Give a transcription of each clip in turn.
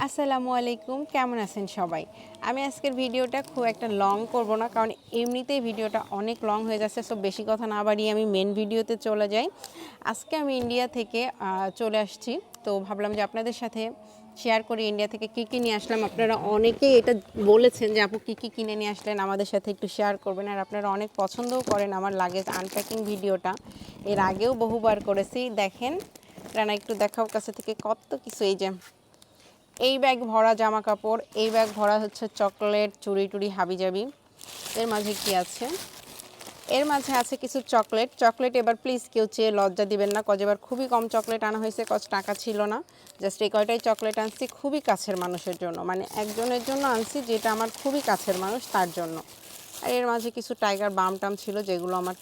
আসসালামু আলাইকুম, কেমন আছেন সবাই? আমি আজকের ভিডিওটা খুব একটা লং করব না, কারণ এমনিতেই ভিডিওটা অনেক লং হয়ে যাচ্ছে। সো বেশি কথা না বাড়িয়ে আমি মেন ভিডিওতে চলে যাই। আজকে আমি ইন্ডিয়া থেকে চলে আসছি, তো ভাবলাম যে আপনাদের সাথে শেয়ার করি ইন্ডিয়া থেকে কী কী নিয়ে আসলাম। আপনারা অনেকেই এটা বলেছেন যে আপু কী কী কিনে নিয়ে আসলেন, আমাদের সাথে একটু শেয়ার করবেন। আর আপনারা অনেক পছন্দও করেন আমার লাগেজ আনপ্যাকিং ভিডিওটা, এর আগেও বহুবার করেছি। দেখেন রানা, একটু দেখাও কাছে থেকে কত কিছু। এই যে এই ব্যাগ ভরা জামা কাপড়, এই ব্যাগ ভরা হচ্ছে চকলেট, চুড়ি টুড়ি হাবিজাবি। এর মাঝে কি আছে? এর মাঝে আছে কিছু চকলেট। চকলেট এবার প্লিজ কেউ চেয়ে লজ্জা দিবেন না, কজ এবার খুবই কম চকলেট আনা হয়েছে, কজ টাকা ছিল না। জাস্ট এই কয়টাই চকলেট আনছি খুবই কাছের মানুষের জন্য, মানে একজনের জন্য আনছি যেটা আমার খুবই কাছের মানুষ, তার জন্য। আর এর মাঝে কিছু টাইগার বাম টাম ছিল, যেগুলো আমার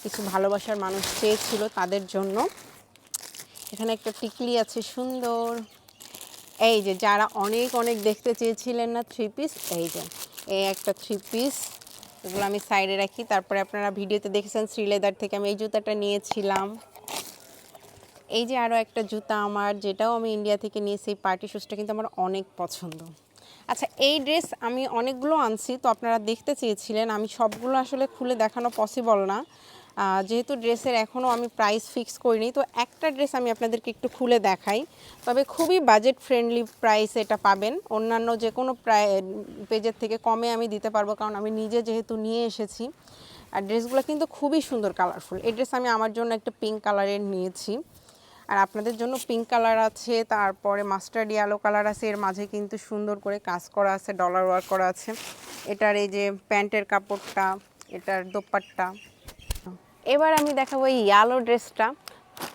কিছু ভালোবাসার মানুষ চেয়েছিল তাদের জন্য। এখানে একটা টিকলি আছে সুন্দর। এই যে যারা অনেক অনেক দেখতে চেয়েছিলেন না থ্রি পিস, এই যে এই একটা থ্রি পিস, এগুলো আমি সাইডে রাখি। তারপরে আপনারা ভিডিওতে দেখেছেন শ্রীলেদার থেকে আমি এই জুতাটা নিয়েছিলাম। এই যে আরও একটা জুতা আমার, যেটাও আমি ইন্ডিয়া থেকে নিয়েছি, পার্টি শুজটা কিন্তু আমার অনেক পছন্দ। আচ্ছা, এই ড্রেস আমি অনেকগুলো আনছি, তো আপনারা দেখতে চেয়েছিলেন, আমি সবগুলো আসলে খুলে দেখানো পসিবল না, যেহেতু ড্রেসের এখনও আমি প্রাইস ফিক্স করিনি। তো একটা ড্রেস আমি আপনাদেরকে একটু খুলে দেখাই, তবে খুবই বাজেট ফ্রেন্ডলি প্রাইস এটা পাবেন। অন্যান্য যে কোনো পেজের থেকে কমে আমি দিতে পারবো, কারণ আমি নিজে যেহেতু নিয়ে এসেছি। আর ড্রেসগুলো কিন্তু খুবই সুন্দর, কালারফুল। এই ড্রেস আমি আমার জন্য একটা পিঙ্ক কালারের নিয়েছি, আর আপনাদের জন্য পিঙ্ক কালার আছে, তারপরে মাস্টার্ড ইয়েলো কালার আছে। এর মাঝে কিন্তু সুন্দর করে কাজ করা আছে, ডলার ওয়ার্ক করা আছে। এটার এই যে প্যান্টের কাপড়টা, এটার দোপাট্টা। এবার আমি দেখাবো এই ইয়েলো ড্রেসটা।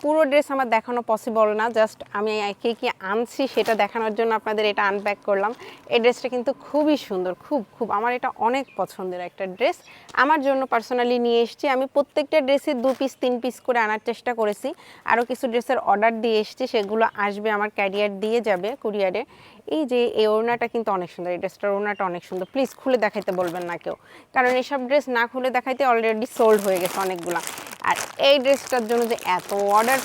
পুরো ড্রেস আমার দেখানো পসিবল না, জাস্ট আমি কী কী আনছি সেটা দেখানোর জন্য আপনাদের এটা আনপ্যাক করলাম। এই ড্রেসটা কিন্তু খুবই সুন্দর, খুব খুব আমার এটা অনেক পছন্দের একটা ড্রেস। আমার জন্য পার্সোনালি নিয়ে এসেছি। আমি প্রত্যেকটা ড্রেসে 2 পিস 3 পিস করে আনার চেষ্টা করেছি। আরও কিছু ড্রেসের অর্ডার দিয়ে এসেছি, সেগুলো আসবে, আমার ক্যারিয়ার দিয়ে যাবে কুরিয়ারে। এই যে এই ওড়নাটা কিন্তু অনেক সুন্দর, এই ড্রেসটার ওড়নাটা অনেক সুন্দর। প্লিজ খুলে দেখাইতে বলবেন না কেউ, কারণ এইসব ড্রেস না খুলে দেখাইতে অলরেডি সোল্ড হয়ে গেছে অনেকগুলো। আর এই ড্রেসটার জন্য যে এত অর্ডার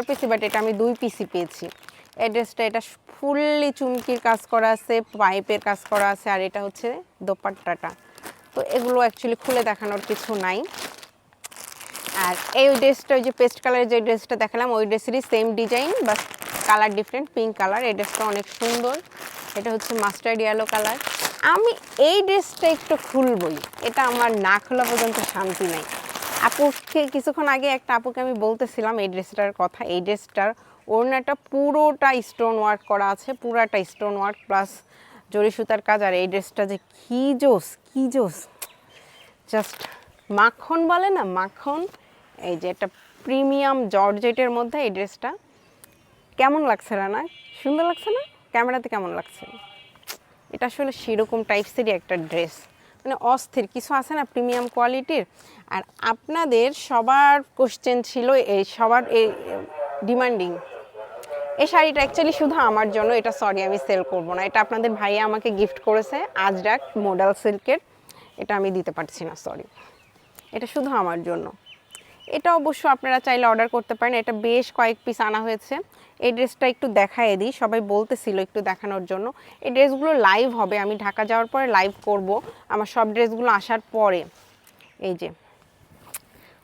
পেয়েছি, বাট এটা আমি 2 পিসই পেয়েছি। এই ড্রেসটা, এটা ফুললি চুমকির কাজ করা আছে, পাইপের কাজ করা আছে, আর এটা হচ্ছে দোপাট্টাটা। তো এগুলো অ্যাকচুয়ালি খুলে দেখানোর কিছু নাই। আর এই ড্রেসটা, ওই যে পেস্ট কালারের যে ড্রেসটা দেখালাম, ওই ড্রেসেরই same design, but colour different, pink colour. এই ড্রেসটা অনেক সুন্দর, এটা হচ্ছে মাস্টার্ড ইয়েলো কালার। আমি এই ড্রেসটা একটু খুলবই, এটা আমার না খোলা পর্যন্ত শান্তি নাই। আপুকে কিছুক্ষণ আগে একটা আপুকে আমি বলতেছিলাম এই ড্রেসটার কথা। এই ড্রেসটার ওড়নাটা পুরোটা স্টোন ওয়ার্ক করা আছে, পুরাটা স্টোন ওয়ার্ক প্লাস জরি সুতার কাজ। আর এই ড্রেসটা যে কী জোস, কী জোস, জাস্ট মাখন বলে না, মাখন। এই যে একটা প্রিমিয়াম জর্জেটের মধ্যে এই ড্রেসটা কেমন লাগছে রানা? সুন্দর লাগছে না? ক্যামেরাতে কেমন লাগছে? এটা আসলে সেরকম টাইপসেরই একটা ড্রেস, মানে অস্থির কিছু আছে না প্রিমিয়াম কোয়ালিটির। আর আপনাদের সবার কোশ্চেন ছিল, এই সবার এই ডিমান্ডিং এই শাড়িটা অ্যাকচুয়ালি শুধু আমার জন্য। এটা সরি আমি সেল করব না, এটা আপনাদের ভাইয়া আমাকে গিফট করেছে, আজরাক মডেল সিল্কের। এটা আমি দিতে পারছি না, সরি। এটা শুধু আমার জন্য। এটা অবশ্য আপনারা চাইলে অর্ডার করতে পারেন, এটা বেশ কয়েক পিস আনা হয়েছে। এই ড্রেসটা একটু দেখায় দিই, সবাই বলতেছিল একটু দেখানোর জন্য। এই ড্রেসগুলো লাইভ হবে, আমি ঢাকা যাওয়ার পরে লাইভ করব আমার সব ড্রেসগুলো আসার পরে। এই যে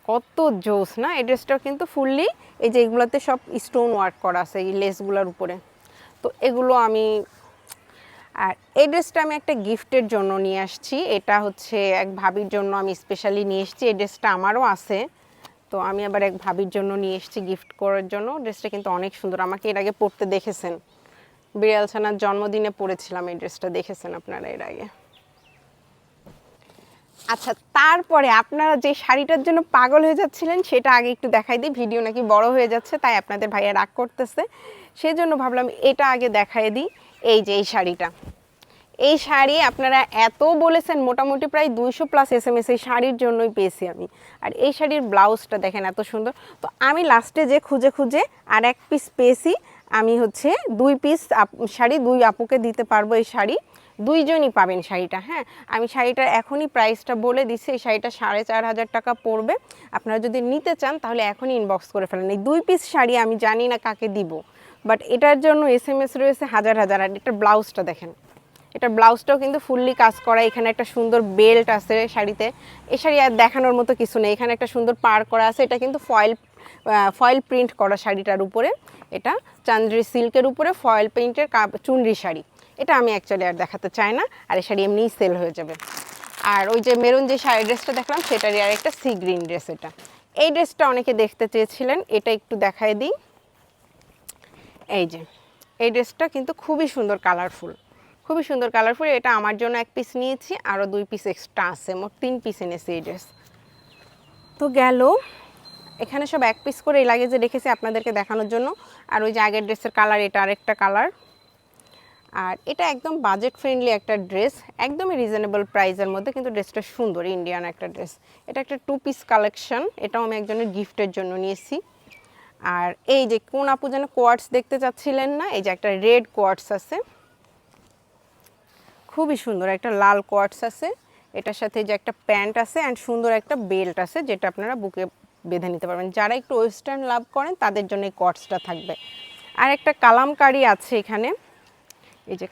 কত জোস না, এই ড্রেসটাও কিন্তু ফুললি এই যে এগুলোতে সব স্টোন ওয়ার্ক করা আছে এই লেসগুলোর উপরে। তো এগুলো আমি, আর এই ড্রেসটা আমি একটা গিফটের জন্য নিয়ে আসছি। এটা হচ্ছে এক ভাবির জন্য আমি স্পেশালি নিয়ে এসেছি। এই ড্রেসটা আমারও আছে, তো আমি আবার এক ভাবির জন্য নিয়ে এসেছি গিফট করার জন্য। ড্রেসটা কিন্তু অনেক সুন্দর, আমাকে এর আগে পরতে দেখেছেন, বিড়াল ছানার জন্মদিনে পরেছিলাম এই ড্রেসটা, দেখেছেন আপনারা এর আগে। আচ্ছা, তারপরে আপনারা যে শাড়িটার জন্য পাগল হয়ে যাচ্ছিলেন সেটা আগে একটু দেখাই দিই। ভিডিও নাকি বড় হয়ে যাচ্ছে, তাই আপনাদের ভাইয়া রাগ করতেছে, সেই জন্য ভাবলাম এটা আগে দেখাই দিই। এই যে এই শাড়িটা, এই শাড়ি আপনারা এত বলেছেন, মোটামুটি প্রায় 200+ SMS এই শাড়ির জন্যই পেয়েছি আমি। আর এই শাড়ির ব্লাউজটা দেখেন এত সুন্দর। তো আমি লাস্টে যে খুঁজে খুঁজে আর এক পিস পেয়েছি, আমি হচ্ছে 2 পিস শাড়ি 2 আপুকে দিতে পারবো। এই শাড়ি দুইজনই পাবেন শাড়িটা। হ্যাঁ, আমি শাড়িটার এখনই প্রাইসটা বলে দিচ্ছি, এই শাড়িটা 4500 টাকা পড়বে। আপনারা যদি নিতে চান তাহলে এখনই ইনবক্স করে ফেলেন। এই 2 পিস শাড়ি আমি জানি না কাকে দিব, বাট এটার জন্য SMS রয়েছে হাজার হাজার। আর এটার ব্লাউজটা দেখেন, এটার ব্লাউজটাও কিন্তু ফুললি কাজ করা। এখানে একটা সুন্দর বেল্ট আছে শাড়িতে। এই শাড়ি আর দেখানোর মতো কিছু নেই। এখানে একটা সুন্দর পার করা আছে। এটা কিন্তু ফয়েল প্রিন্ট করা শাড়িটার উপরে। এটা চান্দ্রি সিল্কের উপরে ফয়েল প্রিন্টের চুনরি শাড়ি। এটা আমি অ্যাকচুয়ালি আর দেখাতে চাই না, আর এই শাড়ি এমনিই সেল হয়ে যাবে। আর ওই যে মেরুন যে শাড়ি ড্রেসটা দেখলাম সেটারই আর একটা সি গ্রিন ড্রেস। এটা এই ড্রেসটা অনেকে দেখতে চেয়েছিলেন, এটা একটু দেখায় দিই। এই যে এই ড্রেসটা কিন্তু খুবই সুন্দর কালারফুল, খুবই সুন্দর কালারফুল। এটা আমার জন্য 1 পিস নিয়েছি, আরও 2 পিস এক্সট্রা আছে, মোট 3 পিস এনেছি এই ড্রেস। তো গেল, এখানে সব 1 পিস করে এই লাগেজে রেখেছি আপনাদেরকে দেখানোর জন্য। আর ওই যে আগের ড্রেসের কালার, এটা আরেকটা কালার। আর এটা একদম বাজেট ফ্রেন্ডলি একটা ড্রেস, একদমই রিজনেবল প্রাইসের মধ্যে, কিন্তু ড্রেসটা সুন্দর, ইন্ডিয়ান একটা ড্রেস। এটা একটা 2 পিস কালেকশন, এটাও আমি একজনের গিফটের জন্য নিয়েছি। আর এই যে কোন আপু যেন কোয়ার্টস দেখতে চাচ্ছিলেন না, এই যে একটা রেড কোয়ার্টস আছে, খুবই সুন্দর একটা লাল কোয়ার্টস আছে। এটার সাথে যে একটা প্যান্ট আছে অ্যান্ড সুন্দর একটা বেল্ট আছে, যেটা আপনারা বুকে বেঁধে নিতে পারবেন। যারা একটু ওয়েস্টার্ন লাভ করেন তাদের জন্য এই কোয়ার্টসটা থাকবে। আর একটা কালামকারি আছে এখানে, এই যে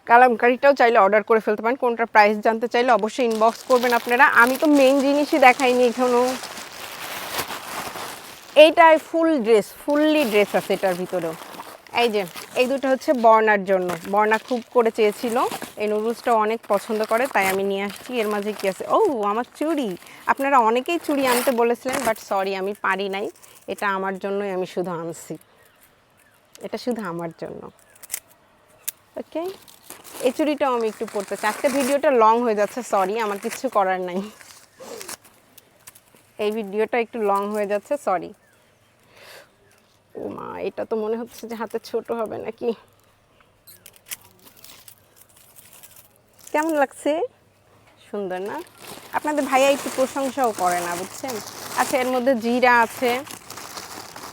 কালামকারিটাও চাইলে অর্ডার করে ফেলতে পারেন। কোনটার প্রাইস জানতে চাইলে অবশ্যই ইনবক্স করবেন আপনারা। আমি তো মেইন জিনিসই দেখাইনি এখনো। এইটাই ফুললি ড্রেস আছে এটার ভিতরেও। এই যে এই দুটো হচ্ছে বর্ণার জন্য, বর্ণা খুব করে চেয়েছিল, এই নুডলসটা অনেক পছন্দ করে, তাই আমি নিয়ে আসছি। এর মাঝে কি আছে, ও আমার চুড়ি। আপনারা অনেকেই চুড়ি আনতে বলেছিলেন, বাট সরি আমি পারি নাই। এটা আমার জন্যই আমি শুধু আনছি, এটা শুধু আমার জন্য। ওকে, এই চুড়িটাও আমি একটু পরতে চাই। আজকে ভিডিওটা লং হয়ে যাচ্ছে, সরি, আমার কিছু করার নাই। এই ভিডিওটা একটু লং হয়ে যাচ্ছে, সরি। ও মা, এটা তো মনে হচ্ছে যে হাতে ছোট হবে নাকি। কেমন লাগছে? সুন্দর না? আপনাদের ভাইয়া একটু প্রশংসাও করে না, বুঝছেন। আচ্ছা, এর মধ্যে জিরা আছে,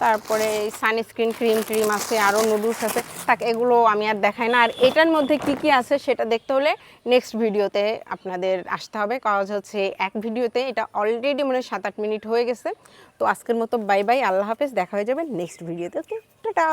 তারপরে সানস্ক্রিন ক্রিম আছে, আরও নুডলস আছে। থাক, এগুলো আমি আর দেখাই না। আর এটার মধ্যে কি কি আছে সেটা দেখতে হলে নেক্সট ভিডিওতে আপনাদের আসতে হবে। কাজ হচ্ছে এক ভিডিওতে এটা অলরেডি মনে হয় 7-8 মিনিট হয়ে গেছে। তো আজকের মতো বাই বাই, আল্লাহ হাফেজ, দেখা হয়ে যাবে নেক্সট ভিডিওতে। ওকে, টাটা।